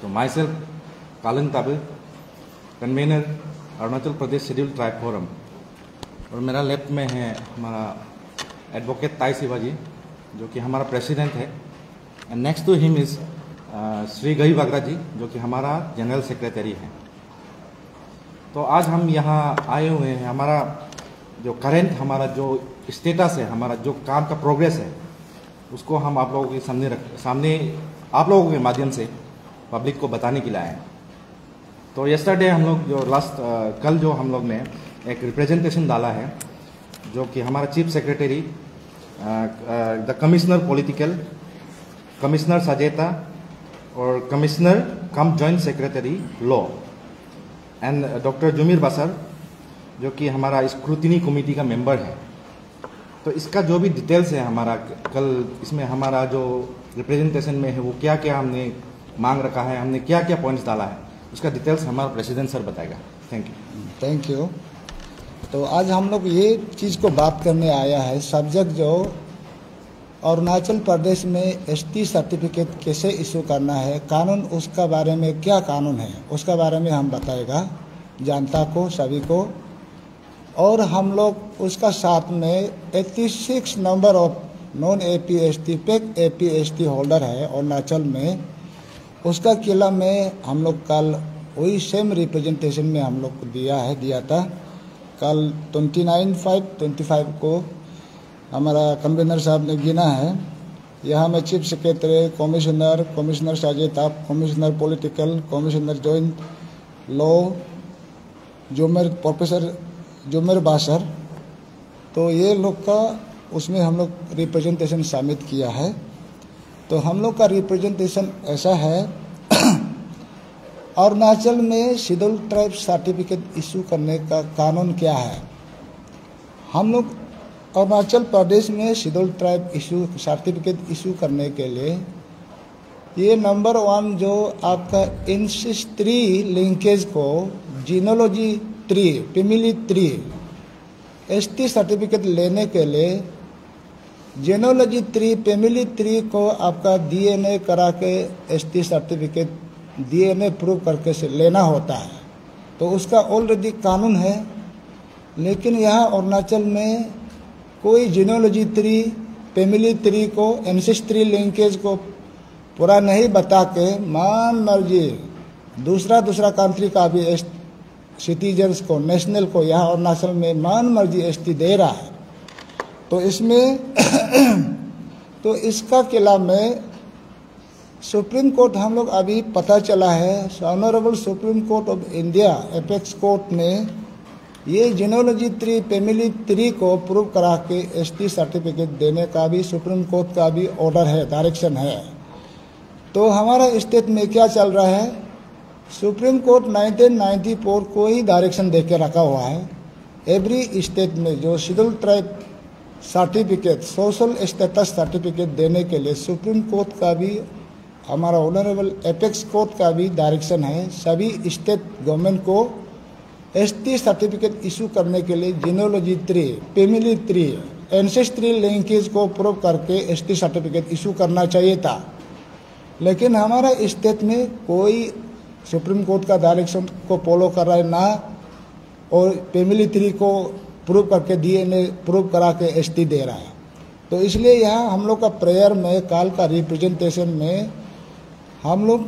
तो my self कालन ताबे, convener Arunachal Pradesh schedule tribe forum, और मेरा लेफ्ट में है हमारा एडवोकेट ताई शिवाजी जो कि हमारा प्रेसिडेंट है, and next to him is Shri गई बागरा जी जो कि हमारा जनरल सेक्रेटरी है। तो आज हम यहाँ आए हुए हैं, हमारा जो करेंट हमारा जो स्टेटस है, हमारा जो काम का प्रोग्रेस है, उसको हम आप लोगों के सामने आप लोगों के माध्यम से पब्लिक को बताने के लिए आए हैं। तो यस्टरडे हम लोग जो कल जो हम लोग ने एक रिप्रेजेंटेशन डाला है जो कि हमारा chief secretary the commissioner political, commissioner सजेता और commissioner cum joint secretary law and doctor Jumyir Basar जो कि हमारा स्क्रूटिनी कमेटी का मेंबर है। तो इसका जो भी डिटेल्स है हमारा कल इसमें हमारा जो रिप्रेजेंटेशन में है वो क्या क्या हमने मांग रखा है, हमने क्या क्या पॉइंट्स डाला है, उसका डिटेल्स हमारा प्रेसिडेंट सर बताएगा। Thank you. तो आज हम लोग ये चीज़ को बात करने आया है, सब्जेक्ट जो अरुणाचल प्रदेश में एसटी सर्टिफिकेट कैसे इशू करना है, कानून उसका बारे में क्या कानून है उसका बारे में हम बताएगा जनता को, सभी को। और हम लोग उसका साथ में 86 number of non APST pack APST holder है अरुणाचल में, उसका किला में हम लोग कल वही सेम रिप्रेजेंटेशन में हम लोग को दिया था। कल 29/5/25 को हमारा कन्वीनर साहब ने गिना है। यहाँ में चीफ सेक्रेटरी, कमिश्नर साजेता, commissioner political, commissioner joint law, professor Jumyir Basar, तो ये लोग का उसमें हम लोग रिप्रेजेंटेशन शामिल किया है। तो हम लोग का रिप्रेजेंटेशन ऐसा है अरुणाचल में शेड्यूल ट्राइब सर्टिफिकेट इशू करने का कानून क्या है। हम लोग अरुणाचल प्रदेश में शेड्यूल ट्राइब सर्टिफिकेट इशू करने के लिए ये नंबर 1 जो आपका एंसेस्ट्री लिंकेज को जीनोलॉजी 3 फैमिली 3 एसटी सर्टिफिकेट लेने के लिए जीनोलॉजी 3 फैमिली 3 को आपका DNA करा के एसटी सर्टिफिकेट DNA प्रूव करके से लेना होता है। तो उसका ऑलरेडी कानून है, लेकिन यहाँ अरुणाचल में कोई जीनोलॉजी 3 फैमिली 3 को एंसेस्ट्री लिंकेज को पूरा नहीं बता के मान मर्जी दूसरा कंट्री का भी सिटीजन्स को, नेशनल को यहाँ अरुणाचल में मान मर्जी एसटी दे रहा है। तो इसमें तो इसका खिलाफ में सुप्रीम कोर्ट हम लोग अभी पता चला है, honourable supreme court of India apex court ने ये जीनोलॉजी 3 फैमिली 3 को प्रूव करा के एसटी सर्टिफिकेट देने का भी सुप्रीम कोर्ट का भी ऑर्डर है, डायरेक्शन है। तो हमारा स्टेट में क्या चल रहा है, सुप्रीम कोर्ट 1994 को ही डायरेक्शन दे के रखा हुआ है। एवरी स्टेट में जो schedule tribe certificate, social status certificate देने के लिए सुप्रीम कोर्ट का भी, हमारा ऑनरेबल एपेक्स कोर्ट का भी डायरेक्शन है सभी स्टेट गवर्नमेंट को एसटी सर्टिफिकेट इशू करने के लिए जीनोलॉजी 3 फैमिली 3 एंसेस्ट्री लिंकेज को प्रूव करके एसटी सर्टिफिकेट इशू करना चाहिए था। लेकिन हमारा स्टेट में कोई सुप्रीम कोर्ट का डायरेक्शन को फॉलो कर रहा है ना, और फैमिली 3 को प्रूव करके DNA प्रूव करा के एसटी दे रहा है। तो इसलिए यहाँ हम लोग का प्रेयर में काल का रिप्रेजेंटेशन में हम लोग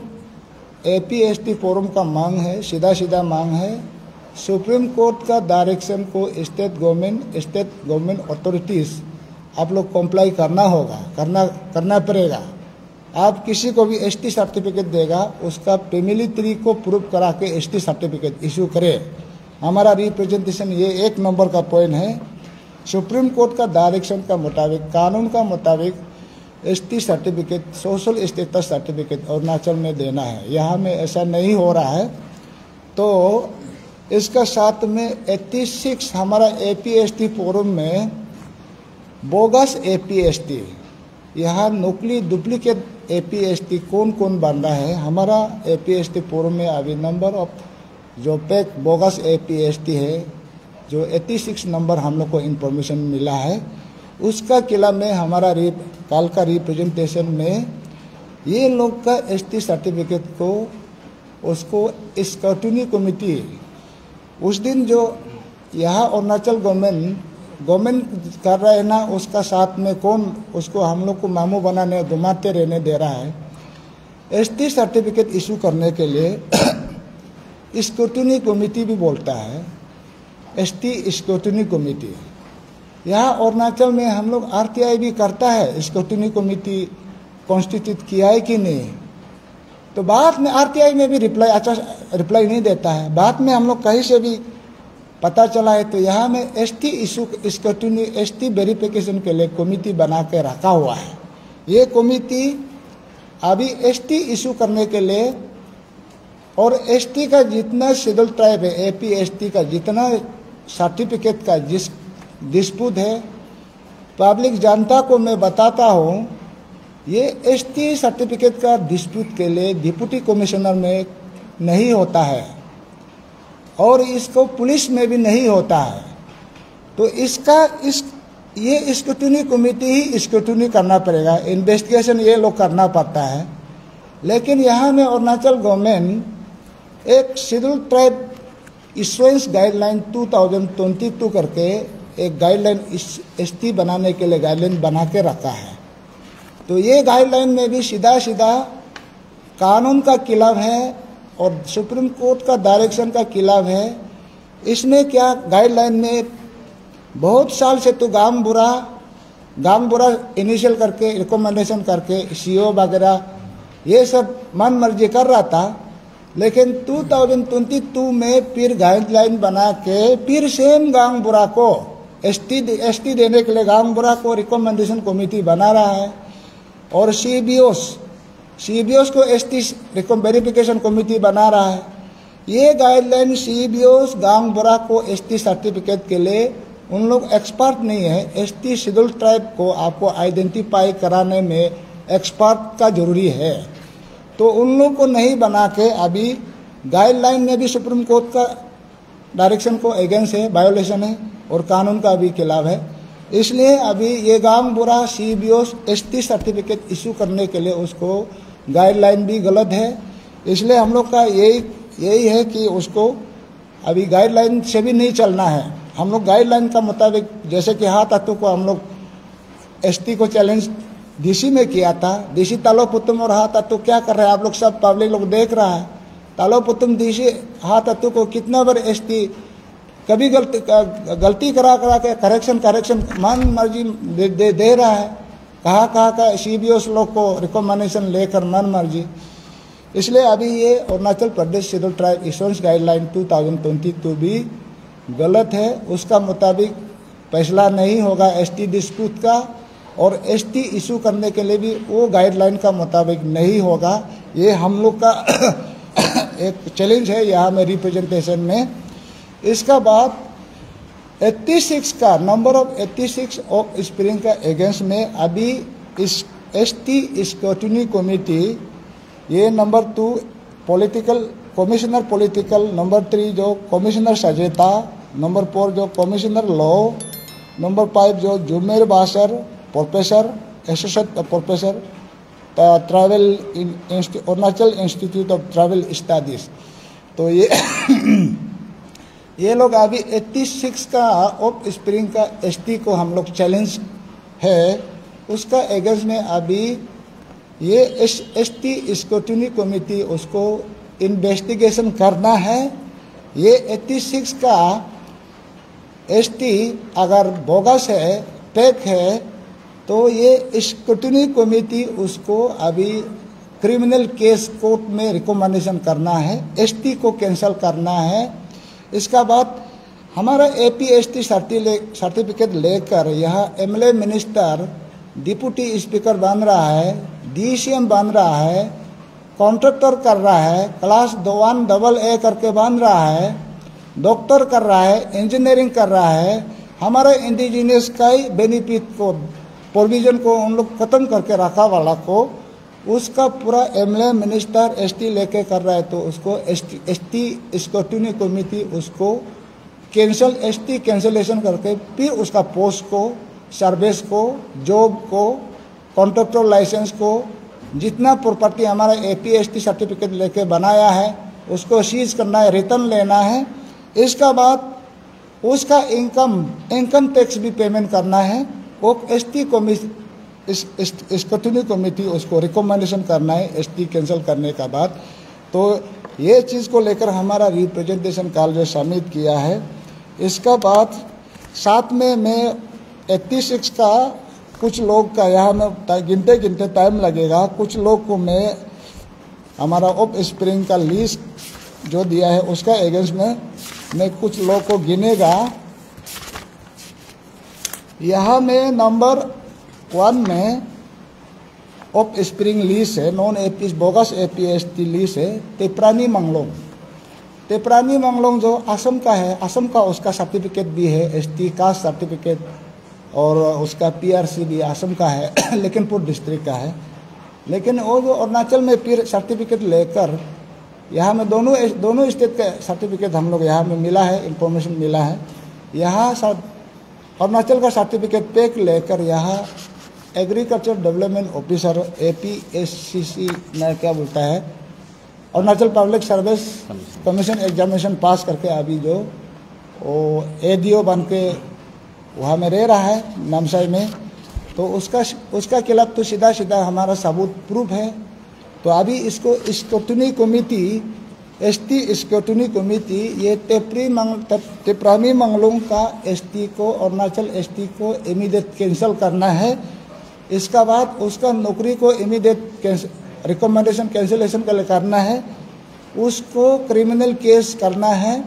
APST फोरम का मांग है, सीधा मांग है, सुप्रीम कोर्ट का डायरेक्शन को स्टेट गवर्नमेंट अथॉरिटीज आप लोग कॉम्प्लाई करना होगा, करना पड़ेगा। आप किसी को भी एसटी सर्टिफिकेट देगा उसका फैमिली 3 को प्रूव करा के एसटी सर्टिफिकेट इशू करे। हमारा रिप्रेजेंटेशन ये 1 नंबर का पॉइंट है। सुप्रीम कोर्ट का डायरेक्शन का मुताबिक, कानून का मुताबिक ST certificate, social status certificate Arunachal में देना है, यहाँ में ऐसा नहीं हो रहा है। तो इसका साथ में 86 हमारा APST फोरम में बोगस APST, यहाँ नकली डुप्लीकेट APST कौन बन रहा है। हमारा APST फोरम में अभी नंबर ऑफ जो पेक बोगस APST है जो 86 नंबर हम लोग को इन्फॉर्मेशन मिला है, उसका किला में हमारा कल का रिप्रेजेंटेशन में ये लोग का एसटी सर्टिफिकेट को उसको स्क्रूटनी कमेटी उस दिन जो यहाँ अरुणाचल गवर्नमेंट कर रहा है ना, उसका साथ में कौन उसको हम लोग को मामू बनाने घुमाते रहने दे रहा है। एसटी सर्टिफिकेट इशू करने के लिए स्क्रूटनी कमेटी भी बोलता है, एसटी स्क्रूटनी कमेटी। यहाँ अरुणाचल में हम लोग आरटीआई भी करता है, स्क्रूटनी कमेटी कॉन्स्टिट्यूट किया है कि नहीं। तो बाद में आरटीआई में भी रिप्लाई नहीं देता है। बाद में हम लोग कहीं से भी पता चला है तो यहाँ में ST issue scrutiny ST verification के लिए कमेटी बना के रखा हुआ है। ये कमेटी अभी एसटी इशू करने के लिए और एसटी का जितना शेड्यूल ट्राइब है, एपी एसटी का जितना सर्टिफिकेट का जिस डिस्प्यूट है, पब्लिक जनता को मैं बताता हूँ, ये एसटी सर्टिफिकेट का डिस्प्यूट के लिए डिप्टी कमिश्नर में नहीं होता है और इसको पुलिस में भी नहीं होता है। तो ये स्क्रूटनी कमेटी ही स्क्रूटनी करना पड़ेगा, इन्वेस्टिगेशन ये लोग करना पड़ता है। लेकिन यहाँ में अरुणाचल गवर्नमेंट एक शेड्यूल ट्राइब इश्योरेंस गाइडलाइन 2022 करके एक गाइडलाइन एसटी बनाने के लिए गाइडलाइन बना के रखा है। तो ये गाइडलाइन में भी सीधा सीधा कानून का खिलाफ है और सुप्रीम कोर्ट का डायरेक्शन का खिलाफ है। इसमें क्या गाइडलाइन में बहुत साल से तो गांव बुरा इनिशियल करके रिकमेंडेशन करके सीओ वगैरह ये सब मन मर्जी कर रहा था। लेकिन 2022 में फिर गाइडलाइन बना के फिर सेम गांव बुरा को एसटी देने के लिए गांव बुरा को रिकमेंडेशन कमेटी बना रहा है और सीबीओस को एसटी वेरिफिकेशन कमेटी बना रहा है। ये गाइडलाइन सीबीओस गांव बुरा को एसटी सर्टिफिकेट के लिए उन लोग एक्सपर्ट नहीं है। एसटी शेड्यूल ट्राइब को आपको आइडेंटिफाई कराने में एक्सपर्ट का जरूरी है, तो उन लोग को नहीं बना के अभी गाइडलाइन में भी सुप्रीम कोर्ट का डायरेक्शन को अगेंस्ट है, वायोलेशन है और कानून का भी खिलाफ है। इसलिए अभी ये गांव बुरा सीबीओस एसटी सर्टिफिकेट इशू करने के लिए उसको गाइडलाइन भी गलत है। इसलिए हम लोग का यही है कि उसको अभी गाइडलाइन से भी नहीं चलना है। हम लोग गाइडलाइन का मुताबिक, जैसे कि हाथ हाथों को हम लोग एसटी को चैलेंज डीसी में किया था। डीसी तालो पुतुम और हाथ हाथों क्या कर रहे हैं आप लोग सब पब्लिक लोग देख रहा है। तालो पुतुम डीसी हाथ हाथों को कितना बार एसटी कभी गलती करा के करेक्शन मन मर्जी दे रहा है। कहाँ का सीबीओस लोग को रिकमेंडेशन लेकर मन मर्जी। इसलिए अभी ये Arunachal Pradesh schedule tribe insurance guideline 2022 भी गलत है। उसका मुताबिक फैसला नहीं होगा एसटी डिस्प्यूट का और एसटी इशू करने के लिए भी वो गाइडलाइन का मुताबिक नहीं होगा। ये हम लोग का एक चैलेंज है यहाँ में रिप्रेजेंटेशन में। इसका बाद 86 का नंबर ऑफ 86 ऑफ स्प्रिंग का अगेंस्ट में अभी इस एसटी स्क्रूटनी कमेटी ये number 2 political commissioner political, number 3 जो कमिश्नर सजेता, नंबर 4 जो कमिश्नर लॉ, नंबर 5 जो Jumyir Basar professor associate professor tribal Arunachal institute of tribal studies. तो ये लोग अभी 86 का ऑफ स्प्रिंग का एसटी को हम लोग चैलेंज है, उसका एगेंस्ट में अभी ये एसटी स्क्रूटनी कमेटी उसको इन्वेस्टिगेशन करना है। ये 86 का एसटी अगर बोगस है, फेक है, तो ये स्क्रूटनी कमेटी उसको अभी क्रिमिनल केस कोर्ट में रिकमेंडेशन करना है, एसटी को कैंसिल करना है। इसका बाद हमारा एपीएसटी सर्टिफिकेट लेकर यहाँ एमएलए मिनिस्टर डिप्टी स्पीकर बन रहा है, डीसीएम बन रहा है, कॉन्ट्रैक्टर कर रहा है, क्लास 1 AA करके बन रहा है, डॉक्टर कर रहा है, इंजीनियरिंग कर रहा है। हमारे इंडिजिनियस का ही बेनिफिट को प्रोविजन को उन लोग खत्म करके रखा वाला को उसका पूरा एमएलए मिनिस्टर एसटी लेके कर रहा है, तो उसको एसटी स्क्रूटनी कमेटी उसको कैंसिल एसटी कैंसिलेशन करके फिर उसका पोस्ट को, सर्विस को, जॉब को, कॉन्ट्रैक्टर लाइसेंस को जितना प्रॉपर्टी हमारा APST सर्टिफिकेट लेके बनाया है उसको सीज करना है, रिटर्न लेना है। इसका बाद उसका इनकम टैक्स भी पेमेंट करना है। वो ST स्क्रूटनी कमेटी उसको रिकमेंडेशन करना है ST कैंसिल करने का बाद। तो ये चीज़ को लेकर हमारा रिप्रेजेंटेशन कॉल जो सबमिट किया है। इसका बाद साथ में मैं 86 का कुछ लोग का यहाँ में गिनते टाइम लगेगा। कुछ लोग को हमारा ऑफ स्प्रिंग का लिस्ट जो दिया है उसका अगेंस्ट में मैं कुछ लोग को गिनेगा। यहाँ में नंबर 1 में ऑफ स्प्रिंग लीज है, non apis bogus APST lease है टेपरानी मंगलोंग। टेपरानी मंगलोंग जो असम का है, असम का उसका सर्टिफिकेट भी है, ST कास्ट सर्टिफिकेट, और उसका PRC भी असम का है लखीमपुर डिस्ट्रिक्ट का है। लेकिन वो जो अरुणाचल में फिर सर्टिफिकेट लेकर यहाँ में दोनों स्टेट का सर्टिफिकेट हम लोग यहाँ में मिला है, इंफॉर्मेशन मिला है। यहाँ अरुणाचल का सर्टिफिकेट पैक लेकर यहाँ एग्रीकल्चर डेवलपमेंट ऑफिसर APSCC में क्या बोलता है, Arunachal public service commission examination पास करके अभी जो वो ADO बन के वहाँ में रह रहा है नामसाई में। तो उसका खिलाफ तो सीधा हमारा सबूत प्रूफ है। तो अभी इसको scrutiny committee ST scrutiny committee ये टेपरामी मंगलोंग का ST को अरुणाचल ST को इमीडिएट कैंसिल करना है। इसका बाद उसका नौकरी को इमीडिएट रिकमेंडेशन कैंसिलेशन के लिए करना है। उसको क्रिमिनल केस करना है।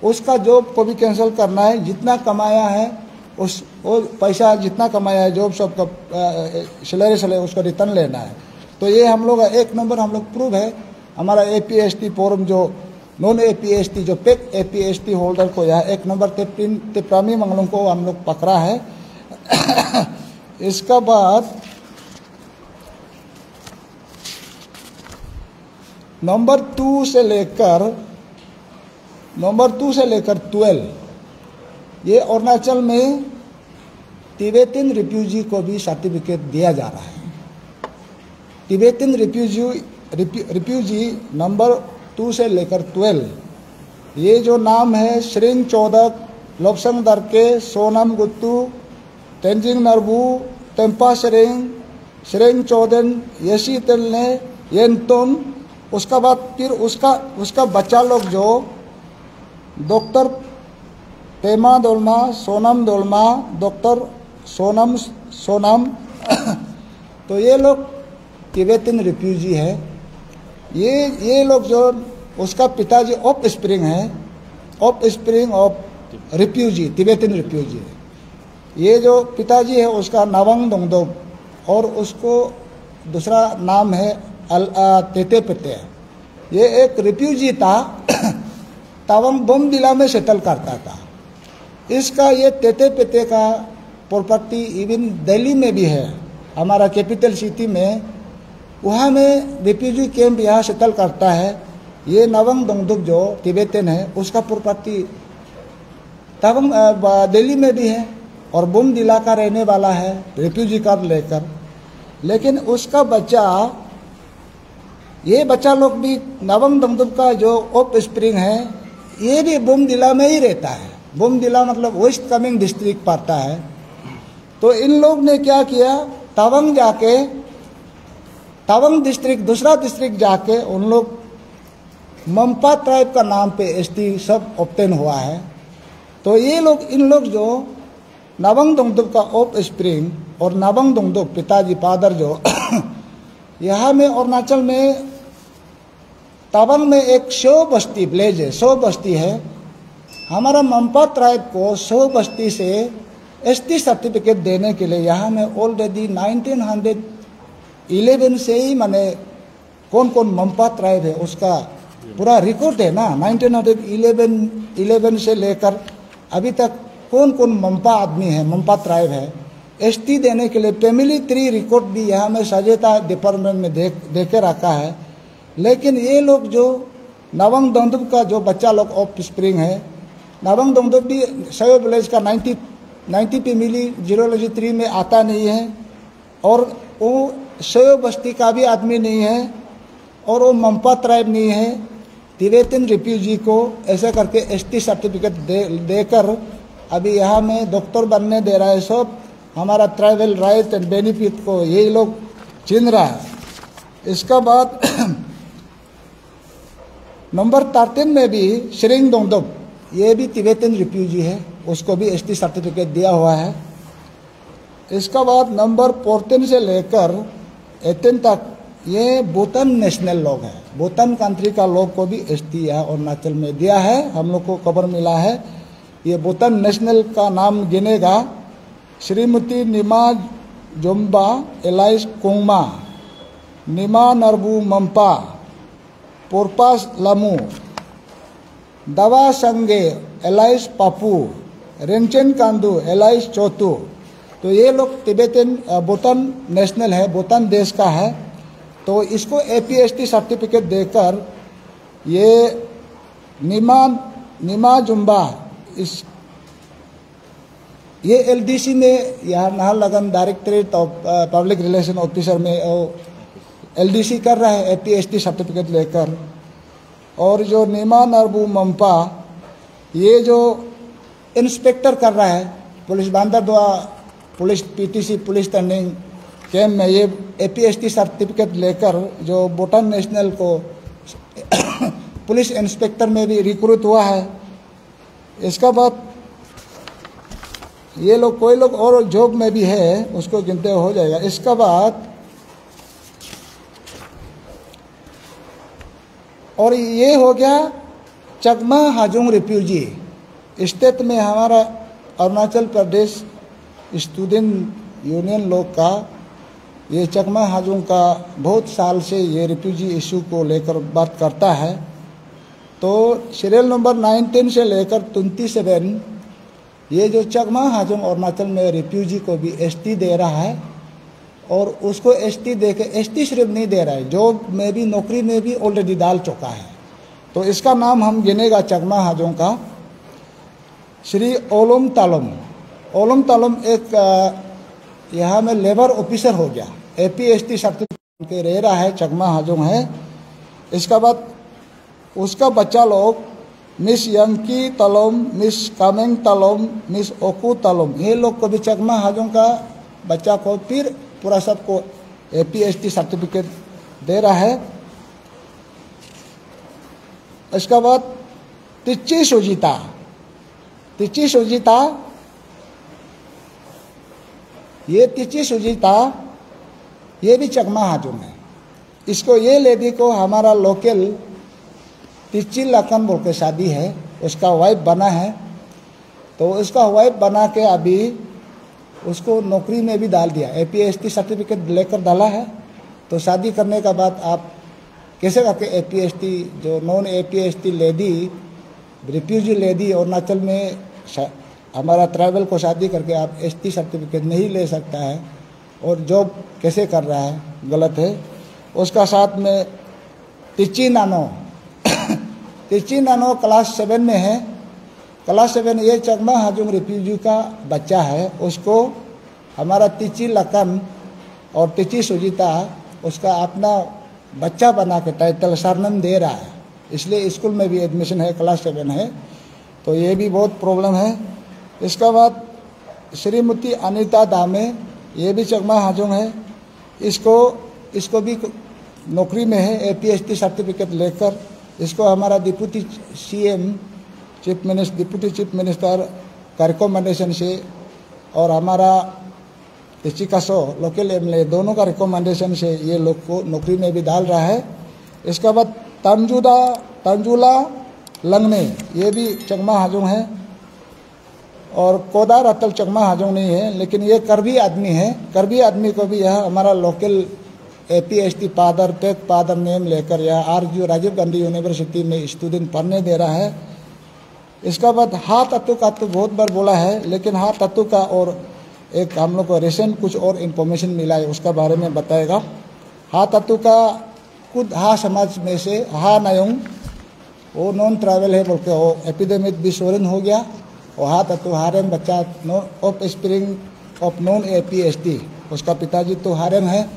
उसका जॉब को भी कैंसिल करना है। जितना कमाया है वो पैसा जितना कमाया है जॉब सब का सैलरी उसका रिटर्न लेना है। तो ये हम लोग 1 नंबर हम लोग प्रूव है। हमारा APST फॉर्म जो नॉन APST जो पेक APST होल्डर को यहाँ 1 नंबर टेपरामी मंगलों को हम लोग पकड़ा है। इसका बाद नंबर 2 से लेकर 12 ये अरुणाचल में तिब्बतन रिफ्यूजी को भी सर्टिफिकेट दिया जा रहा है। तिब्बतन रिफ्यूजी नंबर 2 से लेकर 12 ये जो नाम है श्रिंग चौदक, लोबसंग दरके, सोनम गुत्तू, तेंजिंग नरबू, टेम्पा श्रिंग चौदन, येसी तेलने, येनतुन। उसका बाद फिर उसका बच्चा लोग जो डॉक्टर पेमा दोलमा, सोनम दोलमा, डॉक्टर सोनम तो ये लोग तिब्बतन रिफ्यूजी है। ये लोग जो उसका पिताजी ऑफ स्प्रिंग है, of spring of refugee, Tibetan refugee है। ये जो पिताजी है उसका नवंग दोंगदोब और उसको दूसरा नाम है तेते पेते। ये एक रिफ्यूजी था, तवांग बोम जिला में सेटल करता था। इसका ये तेते पेते का प्रॉपर्टी इवन दिल्ली में भी है, हमारा कैपिटल सिटी में। वहाँ में रिफ्यूजी कैंप यहाँ सेटल करता है। ये नवंग दोंगदुक जो तिब्बतन है उसका प्रॉपर्टी तवांग दिल्ली में भी है और बोम जिला का रहने वाला है रिफ्यूजी कार्ड लेकर। लेकिन उसका ये बच्चा लोग भी नवंग दोंगदुक का जो ऑफ स्प्रिंग है ये भी बोम जिला में ही रहता है। बोम जिला मतलब वेस्ट कामेंग डिस्ट्रिक्ट पड़ता है। तो इन लोग ने क्या किया, तवांग डिस्ट्रिक्ट दूसरा डिस्ट्रिक्ट जाके उन लोग मंपा ट्राइब का नाम पे ST सब ऑब्टेन हुआ है। तो इन लोग जो नवंग दोंगदुक का ऑफ स्प्रिंग और नवंग दोंगदुक पिताजी फादर जो यहाँ में अरुणाचल में तवांग में एक 100 बस्ती विलेज है, 100 बस्ती है। हमारा मंपा ट्राइब को 100 बस्ती से ST सर्टिफिकेट देने के लिए यहाँ में ऑलरेडी 1911 से ही माने कौन मंपा ट्राइब है उसका पूरा रिकॉर्ड है ना। 1911 से लेकर अभी तक कौन मंपा आदमी है, मंपा ट्राइब है। ST देने के लिए फैमिली ट्री रिकॉर्ड भी यहाँ में सजेता डिपार्टमेंट में देके रखा है। लेकिन ये लोग जो नवंग दोंगदुक का जो बच्चा लोग ऑफ स्प्रिंग है, नवंग दोंगदुक भी सयो विलेज का 90 फैमिली जीरोलॉजी 3 में आता नहीं है। और वो शोयो बस्ती का भी आदमी नहीं है और वो मंपा ट्राइब नहीं है। तिब्बतन रिफ्यूजी को ऐसा करके एसटी सर्टिफिकेट देकर अभी यहाँ में डॉक्टर बनने दे रहा है। सब हमारा ट्राइबल राइट एंड बेनिफिट को यही लोग छीन रहा है। इसका बाद नंबर 13 में भी श्रिंग दोंगदोक, ये भी तिब्बतन रिफ्यूजी है, उसको भी एसटी सर्टिफिकेट दिया हुआ है। इसका बाद नंबर 14 से लेकर 18 तक ये भूटान नेशनल लोग हैं। भूटान कंट्री का लोग को भी एसटी यहाँ अरुणाचल में दिया है। हम लोग को खबर मिला है। ये भूटान नेशनल का नाम गिनेगा श्रीमती निमा जोम्बा एलाइस कोंगमा, निमा नरबू मम्पा, पोरपास लामू, दवा संगे एलाइस पापू, रेंचन कांदू एलाइस चौथू। तो ये लोग तिब्बतन भूटान नेशनल है, भूटान देश का है। तो इसको एपीएसटी सर्टिफिकेट देकर ये निमा जुम्बा ये एलडीसी में यहाँ Naharlagun directorate of public relation officer में एलडीसी कर रहा है एपीएसटी सर्टिफिकेट लेकर। और जो निमा नरबू मम्पा ये जो इंस्पेक्टर कर रहा है police Banderdewa police PTC police training camp में, ये एपीएसटी सर्टिफिकेट लेकर जो भूटान नेशनल को पुलिस इंस्पेक्टर में भी रिक्रूट हुआ है। इसका बाद ये लोग कोई लोग और जॉब में भी है, उसको गिनते हो जाएगा। इसका बाद और ये हो गया चकमा हाजोंग रिफ्यूजी स्टेट में हमारा अरुणाचल प्रदेश स्टूडेंट यूनियन लोग का ये चकमा हाजोंग का बहुत साल से ये रिफ्यूजी इशू को लेकर बात करता है। तो सीरियल नंबर 19 से लेकर 27 ये जो चकमा हाजोंग अरुणाचल में रिफ्यूजी को भी एसटी दे रहा है और उसको एसटी दे के एसटी सिर्फ नहीं दे रहा है, जॉब में भी नौकरी में भी ऑलरेडी डाल चुका है। तो इसका नाम हम गिनेगा चकमा हाजोंग का श्री ओलम तालम। ओलम तालम एक यहाँ में लेबर ऑफिसर हो गया, एपीएसटी सर्टिफिकेट के रह रहा है, चकमा हाजोंग है। इसका बाद उसका बच्चा लोग miss Yanki Talom, miss Kameng Talom, miss Oku Talom, ये लोग को भी चकमा हाजोंग का बच्चा को फिर पूरा सबको एपीएसटी सर्टिफिकेट दे रहा है। इसका बाद तिच्ची सुजीता, तिच्ची सुजीता ये भी चकमा हाजोंग है। इसको ये लेडी को हमारा लोकल तिच्ची लखन बोल के शादी है, उसका वाइफ बना है। तो उसका वाइफ बना के अभी उसको नौकरी में भी डाल दिया, एपीएसटी सर्टिफिकेट लेकर डाला है। तो शादी करने का बाद आप कैसे करके एपीएसटी जो non APST lady refugee lady Arunachal में हमारा ट्राइबल को शादी करके आप एसटी सर्टिफिकेट नहीं ले सकता है और जॉब कैसे कर रहा है, गलत है। उसका साथ में तिच्ची नानो तिच्ची नानो क्लास 7 में है। क्लास 7 ये चकमा हाजोंग रिफ्यूजी का बच्चा है, उसको हमारा तिच्ची लखन और तिच्ची सुजीता उसका अपना बच्चा बना के टाइटल सरनेम दे रहा है, इसलिए स्कूल में भी एडमिशन है, क्लास 7 है। तो ये भी बहुत प्रॉब्लम है। इसका बाद श्रीमती अनीता दामे, ये भी चकमा हाजोंग है, इसको भी नौकरी में है एपीएसटी सर्टिफिकेट लेकर। इसको हमारा deputy CM deputy chief minister का रिकमेंडेशन से और हमारा चिकासो लोकल एमएलए दोनों का रिकमेंडेशन से ये लोग को नौकरी में भी डाल रहा है। इसके बाद तंजुला लंगने, ये भी चकमा हाजोंग है। और कोदार अतल चकमा हाजोंग नहीं है, लेकिन ये करबी आदमी है। करबी आदमी को भी यह हमारा लोकल एपीएसटी पादर पेक पादर नेम लेकर यह आरजू राजीव गांधी यूनिवर्सिटी में स्टूडेंट पढ़ने दे रहा है। इसका बाद हा तत्व का तो बहुत बार बोला है, लेकिन हा तत्व का और एक हम लोग को रिसेंट कुछ और इन्फॉर्मेशन मिला है, उसका बारे में बताएगा। हा तत्व का खुद हा समाज में से हा नयोंग वो नॉन ट्राइबल है बोल के वो एपिडेमिक भी सोरेन हो गया। और हा तत्व हारेम बच्चा of spring of non APST, उसका पिताजी तो हारेम है,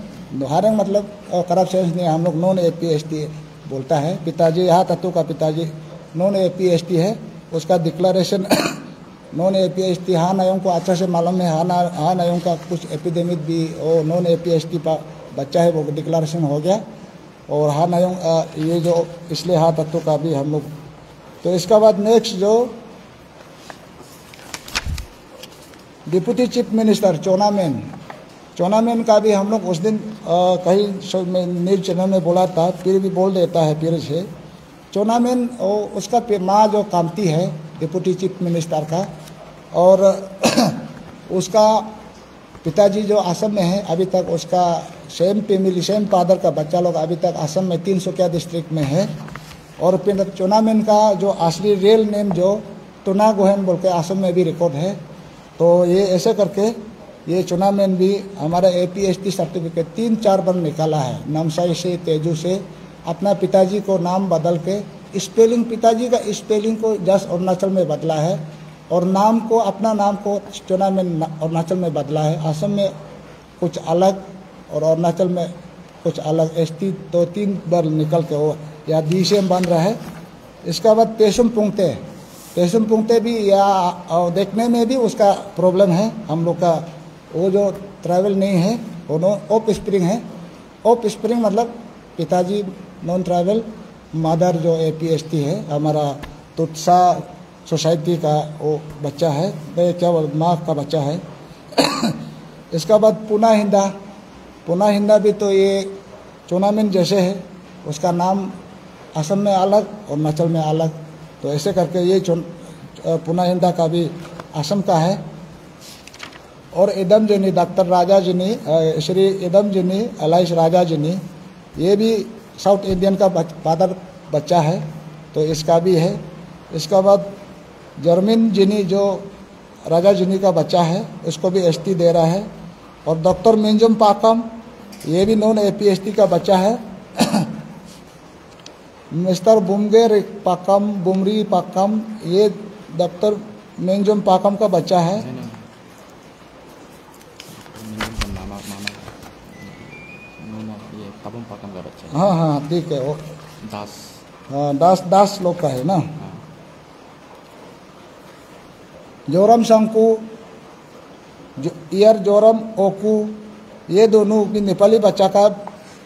हारंग मतलब करप्शन नहीं, हम लोग नॉन APST बोलता है। पिताजी यहाँ तत्व का पिताजी नॉन APST है, उसका डिक्लेरेशन नॉन APST हान आयोग को अच्छा से मालूम है। हान आयोग का कुछ एपिडेमिक भी और नॉन APST बच्चा है, वो डिक्लेरेशन हो गया। और हान आयोग ये जो इसलिए हाँ तत्व का भी हम लोग। तो इसका बाद नेक्स्ट जो डिप्टी चीफ मिनिस्टर चोनामेन का भी हम लोग उस दिन कहीं न्यूज चैनल में बोला था, फिर भी बोल देता है फिर से। चोनामेन उसका माँ जो कामती है डिप्टी चीफ मिनिस्टर का, और उसका पिताजी जो असम में है अभी तक, उसका सेम फैमिली सेम फादर का बच्चा लोग अभी तक असम में 300 क्या डिस्ट्रिक्ट में है। और फिर चोनामेन का जो असली रियल नेम जो टोना गोहेन बोल के असम में भी रिकॉर्ड है। तो ये ऐसे करके ये चोनामेन भी हमारा APST सर्टिफिकेट 3-4 बार निकाला है, नामसाई से तेजू से। अपना पिताजी को नाम बदल के स्पेलिंग, पिताजी का स्पेलिंग को जस्ट अरुणाचल में बदला है, और नाम को अपना नाम को चोनामेन अरुणाचल में बदला है। असम में कुछ अलग और अरुणाचल में कुछ अलग ST तो 3 बार निकल के वो या DCM बन रहा है। इसका बाद पेशुम पुंगते भी या देखने में भी उसका प्रॉब्लम है। हम लोग का वो जो ट्राइबल नहीं है, वो ऑफ स्प्रिंग है। ऑफ स्प्रिंग मतलब पिताजी नॉन ट्राइबल, मदर जो APST है, हमारा तुत्सा सोसाइटी का वो बच्चा है, क्या माँ का बच्चा है। इसका बाद पुना हिंदा भी तो ये चोनामेन जैसे है, उसका नाम असम में अलग और अरुणाचल में अलग। तो ऐसे करके ये पुना हिंदा का भी असम का है। और इदम जिनी डॉक्टर राजा जिनी, श्री इदम जिनी अलाइस राजा जिनी, ये भी साउथ इंडियन का फादर बच्चा है, तो इसका भी है। इसका बाद जर्मिन जिनी जो राजा जिनी का बच्चा है, उसको भी ST दे रहा है। और डॉक्टर मिंजम पाकम, ये भी नॉन APST का बच्चा है। मिस्टर बुमरी पाकम, ये डॉक्टर मिंजम पाकम का बच्चा है। हाँ ठीक है, वो दास लोग का है ना। जोरम शंकु, ईयर जोरम ओकू, ये दोनों भी नेपाली बच्चा का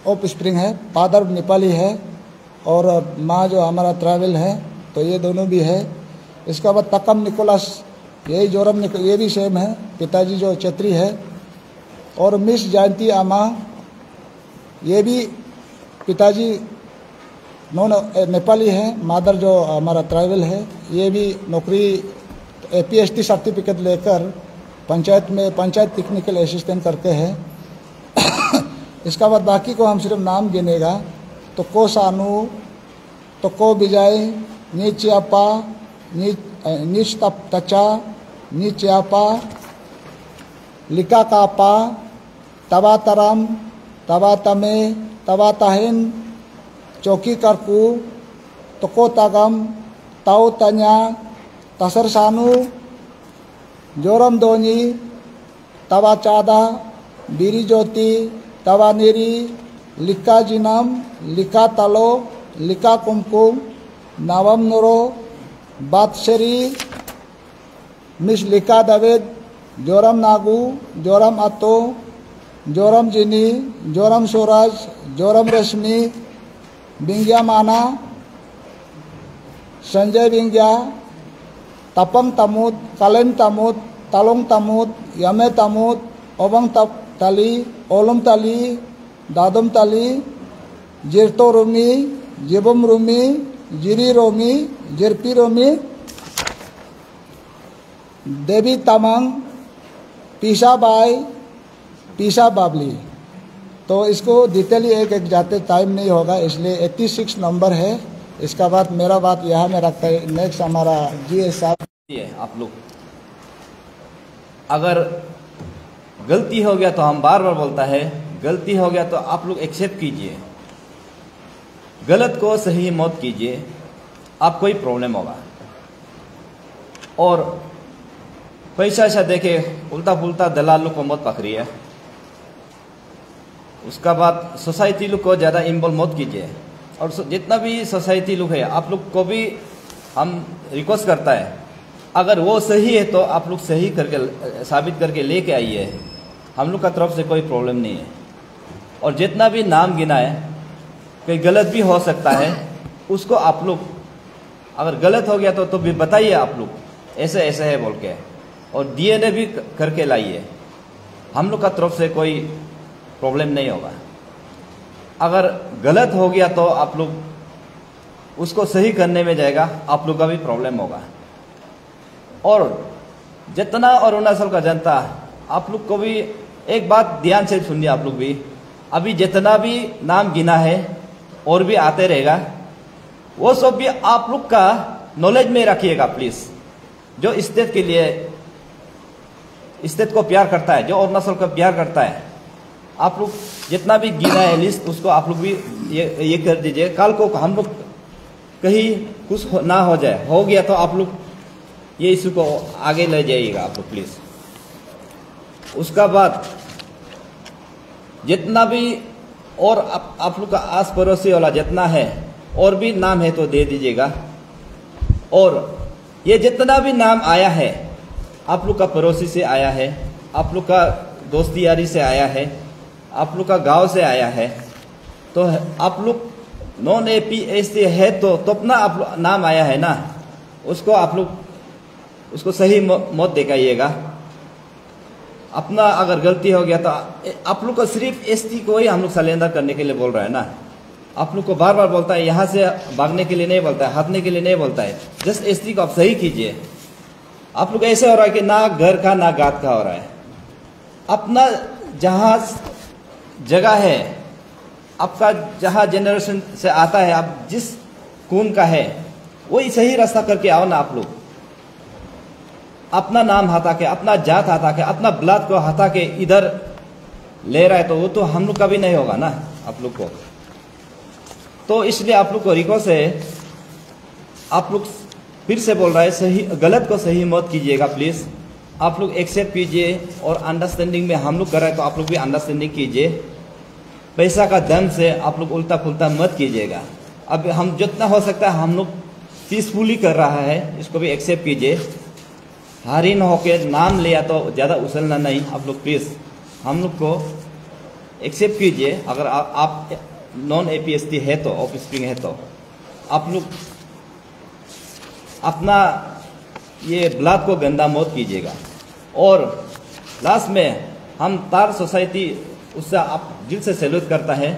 ऑफ स्प्रिंग है। फादर नेपाली है और माँ जो हमारा ट्राइबल है, तो ये दोनों भी है। इसका बाद तकम निकोलस, यही जोरम ये भी सेम है, पिताजी जो क्षेत्री है। और मिस जयंती आमा, ये भी पिताजी नॉन नेपाली है, मदर जो हमारा ट्राइबल है। ये भी नौकरी APST सर्टिफिकेट लेकर पंचायत टेक्निकल असिस्टेंट करके है। इसका बाद बाकी को हम सिर्फ नाम गिनेगा, तो को सानू, तो को बिजाई, नी चियापा, नी तचा, नी चियापा, लिका कापा, तबा तरम, तबा तमे, तबा ताहिन, चौकी करकू, तको तागम, ताऊ तन्या, तसर सानू, जोरम दोनी, तबा चादा, बीरी ज्योति, तबा नेरी, लिका जिनम, लिका तलो, लिका कुमकुम, नवम नुरो, बातशरी, मिस लिका दवेद, जोरम नागू, जोरम अतो, जोरम जिनी, जोरम सूरज, जोरम रश्मि, बिंग्या माना, संजय बिंग्या, तपंग तमुत, कलेन तमुत, तलोंग तमुत, यमे तमुत, ओबंग तली, ओलम तली, दादम तली, जिरतो रोमी, जिबम रोमी, जिरी रोमी, जिरपी रोमी, देवी तमंग, पीसा बाई, पीसा बाबली। तो इसको डिटेली एक जाते टाइम नहीं होगा, इसलिए 86 नंबर है। इसका बाद मेरा बात यहाँ में रखता है। नेक्स्ट हमारा GS साहब। आप लोग अगर गलती हो गया तो हम बार बार बोलता है, गलती हो गया तो आप लोग एक्सेप्ट कीजिए, गलत को सही मत कीजिए, आपको ही प्रॉब्लम होगा। और पैसा ऐसा देके उल्टा पुल्टा दलालों को मत पकड़िए, उसका बाद सोसाइटी लोग को ज़्यादा इन्वॉल्व मत कीजिए। और जितना भी सोसाइटी लोग है आप लोग को भी हम रिक्वेस्ट करता है, अगर वो सही है तो आप लोग सही करके साबित करके लेके आइए। हम लोग का तरफ से कोई प्रॉब्लम नहीं है। और जितना भी नाम गिना है कोई गलत भी हो सकता है, उसको आप लोग अगर गलत हो गया तो भी बताइए आप लोग ऐसे ऐसे है बोल के, और DNA भी करके लाइए। हम लोग का तरफ से कोई प्रॉब्लम नहीं होगा। अगर गलत हो गया तो आप लोग उसको सही करने में जाएगा, आप लोग का भी प्रॉब्लम होगा। और जितना अरुणाचल का जनता, आप लोग को भी एक बात ध्यान से सुनिए। आप लोग भी अभी जितना भी नाम गिना है और भी आते रहेगा, वो सब भी आप लोग का नॉलेज में रखिएगा प्लीज। जो स्टेट के लिए, स्टेट को प्यार करता है, जो अरुणाचल को प्यार करता है, आप लोग जितना भी गिना है लिस्ट उसको आप लोग भी ये कर दीजिए। कल को हम लोग कहीं कुछ ना हो जाए, हो गया तो आप लोग ये इशू को आगे ले जाइएगा आप लोग प्लीज। उसका बाद जितना भी और आप लोग का आस पड़ोसी वाला जितना है और भी नाम है तो दे दीजिएगा। और ये जितना भी नाम आया है, आप लोग का पड़ोसी से आया है, आप लोग का दोस्ती यारी से आया है, आप लोग का गांव से आया है, तो आप लोग नॉन APST है तो अपना आप लोग नाम आया है ना, उसको आप लोग उसको सही मत दिखाइएगा। अपना अगर गलती हो गया तो आप लोग को सिर्फ ST को ही हम लोग सरेंडर करने के लिए बोल रहे हैं ना। आप लोग को बार बार बोलता है, यहाँ से भागने के लिए नहीं बोलता है, हटने के लिए नहीं बोलता है। जस्ट ST को आप सही कीजिए। आप लोग ऐसे हो रहा है कि ना घर का ना गात का हो रहा है। अपना जहाँ जगह है, आपका जहाँ जनरेशन से आता है, आप जिस खून का है वही सही रास्ता करके आओ ना। आप लोग अपना नाम हटा के, अपना जात हटा के, अपना ब्लड को हटा के इधर ले रहा है तो वो तो हम लोग का भी नहीं होगा ना आप लोग को। तो इसलिए आप लोग को रिक्वेस्ट है, आप लोग फिर से बोल रहा है, सही गलत को सही मत कीजिएगा प्लीज। आप लोग एक्सेप्ट कीजिए और अंडरस्टैंडिंग में हम लोग कर रहे हैं तो आप लोग भी अंडरस्टैंडिंग कीजिए। पैसा का धन से आप लोग उल्टा पुल्टा मत कीजिएगा। अब हम जितना हो सकता है हम लोग पीसफुली कर रहा है, इसको भी एक्सेप्ट कीजिए। हारिन होके नाम लिया तो ज़्यादा उछलना नहीं आप लोग प्लीज़। हम लोग को एक्सेप्ट कीजिए। अगर आप नॉन APST है तो, ऑफ स्प्रिंग है तो आप लोग अपना ये ब्लड को गंदा मत कीजिएगा। और लास्ट में हम तार सोसाइटी, उससे आप दिल से सैल्यूट करता है।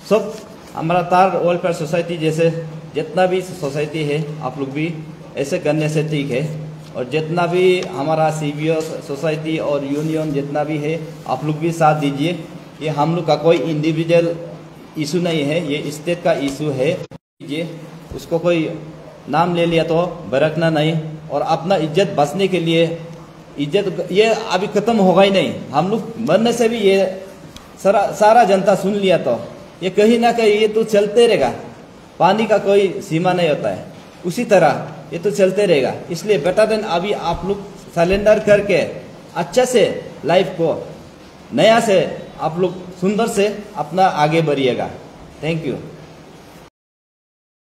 सब हमारा तार वेलफेयर सोसाइटी जैसे जितना भी सोसाइटी है आप लोग भी ऐसे करने से ठीक है। और जितना भी हमारा CBO सोसाइटी और यूनियन जितना भी है आप लोग भी साथ दीजिए। ये हम लोग का कोई इंडिविजुअल इशू नहीं है, ये स्टेट का इशू है। ये उसको कोई नाम ले लिया तो बरकना नहीं। और अपना इज्जत बचने के लिए, इज्जत ये अभी ख़त्म होगा ही नहीं। हम लोग मरने से भी ये सारा जनता सुन लिया तो ये कहीं ना कहीं ये तो चलते रहेगा। पानी का कोई सीमा नहीं होता है, उसी तरह ये तो चलते रहेगा। इसलिए बेटर देन अभी आप लोग सरेंडर करके अच्छा से लाइफ को नया से आप लोग सुंदर से अपना आगे बढ़िएगा। Thank you.